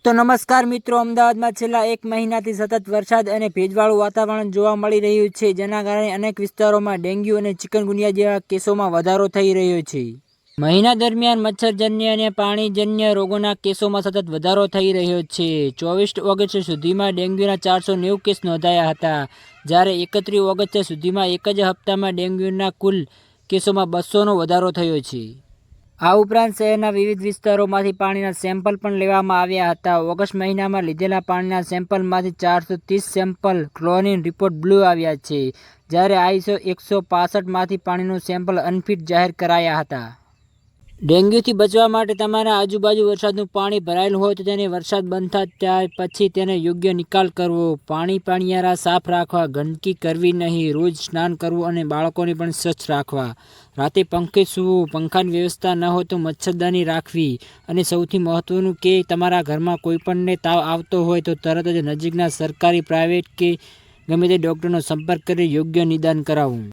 તો નમસ્કાર મિત્રો, અમદાવાદમાં છેલ્લા એક મહિનાથી સતત વરસાદ અને ભેજવાળું વાતાવરણ જોવા મળી રહ્યું છે, જેના કારણે અનેક વિસ્તારોમાં ડેન્ગ્યુ અને ચિકનગુનિયા જેવા કેસોમાં વધારો થઈ રહ્યો છે. મહિના દરમિયાન મચ્છરજન્ય અને પાણીજન્ય રોગોના કેસોમાં સતત વધારો થઈ રહ્યો છે. 24 ઓગસ્ટ સુધીમાં ડેન્ગ્યુના 490 કેસ નોંધાયા હતા, જ્યારે 31 ઓગસ્ટ સુધીમાં એક જ હપ્તામાં ડેન્ગ્યુના કુલ કેસોમાં 200નો વધારો થયો છે. આ ઉપરાંત શહેરના વિવિધ વિસ્તારોમાંથી પાણીના સેમ્પલ પણ લેવામાં આવ્યા હતા. ઓગસ્ટ મહિનામાં લીધેલા પાણીના સેમ્પલમાંથી 430 સેમ્પલ ક્લોરીન રિપોર્ટ બ્લુ આવ્યા છે, જ્યારે ISO 165માંથી પાણીનું સેમ્પલ અનફિટ જાહેર કરાયા હતા. ડેન્ગ્યુથી બચવા માટે તમારા આજુબાજુ વરસાદનું પાણી ભરાયેલું હોય તો તેને વરસાદ બંધ થાય પછી તેનો યોગ્ય નિકાલ કરવો. પાણીયારા સાફ રાખવા, ગંદકી કરવી નહીં, રોજ સ્નાન કરવું અને બાળકોને પણ સ્વચ્છ રાખવા. રાતે પંખે સૂવું, પંખાની વ્યવસ્થા ન હોય તો મચ્છરદાની રાખવી અને સૌથી મહત્વનું કે તમારા ઘરમાં કોઈપણને તાવ આવતો હોય તો તરત જ નજીકના સરકારી, પ્રાઇવેટ કે ગમે તે ડૉક્ટરનો સંપર્ક કરી યોગ્ય નિદાન કરાવવું.